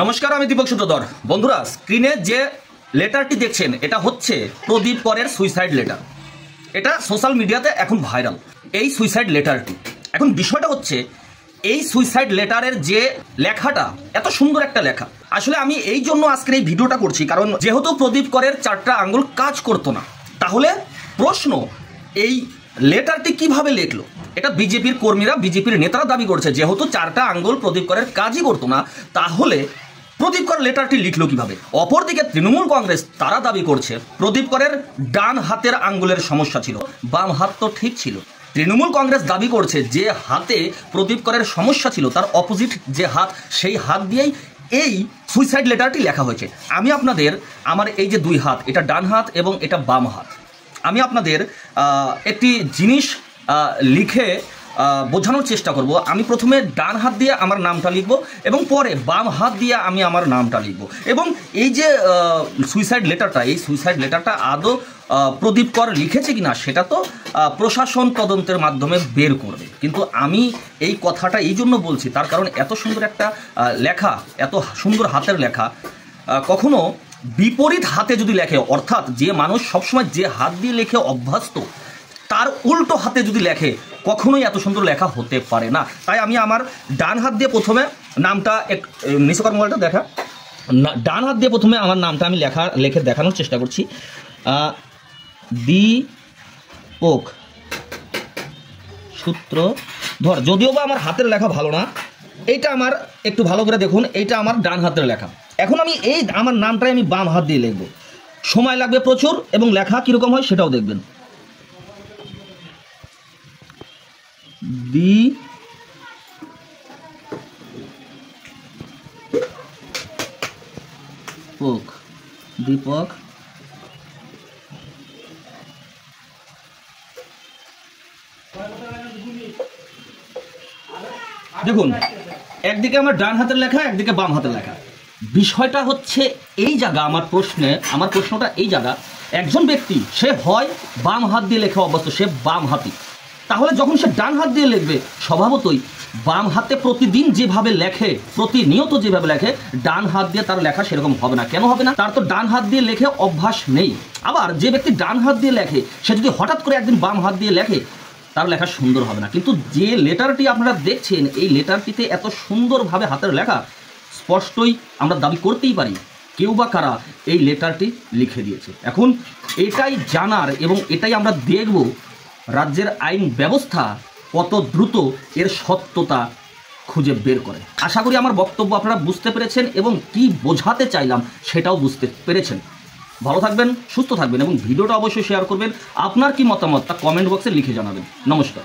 নমস্কার, আমি দীপক সূত্রধর। বন্ধুরা, স্ক্রিনে যে লেটারটি দেখছেন এটা হচ্ছে প্রদীপ করের সুইসাইড লেটার। এটা সোশ্যাল মিডিয়াতে এখন ভাইরাল এই সুইসাইড লেটারটি। এখন বিষয়টা হচ্ছে এই সুইসাইড লেটারের যে লেখাটা এত সুন্দর একটা লেখা, আসলে আমি এই জন্য আজকের এই ভিডিওটা করছি, কারণ যেহেতু প্রদীপ করের 4টা আঙ্গুল কাজ করতো না, তাহলে প্রশ্ন এই লেটারটি কিভাবে লিখলো। এটা বিজেপির কর্মীরা, বিজেপির নেতারা দাবি করছে যেহেতু 4টা আঙ্গুল প্রদীপ করের কাজই করতো না, তাহলে প্রদীপ কর লেটারটি লিখলো কিভাবে। অপরদিকে তৃণমূল কংগ্রেস তারা দাবি করছে প্রদীপ করের ডান হাতের আঙ্গুলের সমস্যা ছিল, বাম হাত তো ঠিক ছিল। তৃণমূল কংগ্রেস দাবি করছে যে হাতে প্রদীপ করের সমস্যা ছিল তার অপোজিট যে হাত, সেই হাত দিয়েই এই সুইসাইড লেটারটি লেখা হয়েছে। আমি আপনাদের আমার এই যে দুই হাত, এটা ডান হাত এবং এটা বাম হাত, আমি আপনাদের একটি জিনিস লিখে বোঝানোর চেষ্টা করব। আমি প্রথমে ডান হাত দিয়ে আমার নামটা লিখব এবং পরে বাম হাত দিয়ে আমি আমার নামটা লিখব। এবং এই যে সুইসাইড লেটারটা, এই সুইসাইড লেটারটা আদৌ প্রদীপ কর লিখেছে কিনা সেটা তো প্রশাসন তদন্তের মাধ্যমে বের করবে, কিন্তু আমি এই কথাটা এই জন্য বলছি তার কারণ এত সুন্দর একটা লেখা, এত সুন্দর হাতের লেখা কখনো বিপরীত হাতে যদি লেখে, অর্থাৎ যে মানুষ সবসময় যে হাত দিয়ে লেখে অভ্যস্ত, তার উল্টো হাতে যদি লেখে কখনোই এত সুন্দর লেখা হতে পারে না। তাই আমি আমার ডান হাত দিয়ে প্রথমে নামটা নিচকার মোবাইলটা দেখা, ডান হাত দিয়ে প্রথমে আমার নামটা আমি লিখে দেখানোর চেষ্টা করছি। দীপক সূত্রধর, যদিও বা আমার হাতের লেখা ভালো না, এইটা আমার একটু ভালো করে দেখুন, এইটা আমার ডান হাতের লেখা। এখন আমি এই আমার নামটাই আমি বাম হাত দিয়ে লিখব, সময় লাগবে প্রচুর এবং লেখা কীরকম হয় সেটাও দেখবেন। দীপক দেখুন, একদিকে আমার ডান হাতের লেখা, একদিকে বাম হাতের লেখা। বিষয়টা হচ্ছে এই জায়গা, আমার প্রশ্নটা এই জায়গা, একজন ব্যক্তি সে হয় বাম হাত দিয়ে লেখা অভ্যস্ত, সে বাম হাতি, তাহলে যখন সে ডান হাত দিয়ে লিখবে স্বভাবতই বাম হাতে প্রতিদিন যেভাবে লেখে, প্রতিনিয়ত যেভাবে লেখে, ডান হাত দিয়ে তার লেখা সেরকম হবে না। কেন হবে না? তার তো ডান হাত দিয়ে লেখে অভ্যাস নেই। আবার যে ব্যক্তি ডান হাত দিয়ে লেখে সে যদি হঠাৎ করে একদিন বাম হাত দিয়ে লেখে তার লেখা সুন্দর হবে না। কিন্তু যে লেটারটি আপনারা দেখছেন, এই লেটারটিতে এত সুন্দরভাবে হাতের লেখা, স্পষ্টই আমরা দাবি করতেই পারি কেউ বা কারা এই লেটারটি লিখে দিয়েছে। এখন এটাই জানার এবং এটাই আমরা দেখব রাজ্যের আইন ব্যবস্থা কত দ্রুত এর সত্যতা খুঁজে বের করে। আশা করি আমার বক্তব্য আপনারা বুঝতে পেরেছেন এবং কি বোঝাতে চাইলাম সেটাও বুঝতে পেরেছেন। ভালো থাকবেন, সুস্থ থাকবেন এবং ভিডিওটা অবশ্যই শেয়ার করবেন। আপনার কি মতামত তা কমেন্ট বক্সে লিখে জানাবেন। নমস্কার।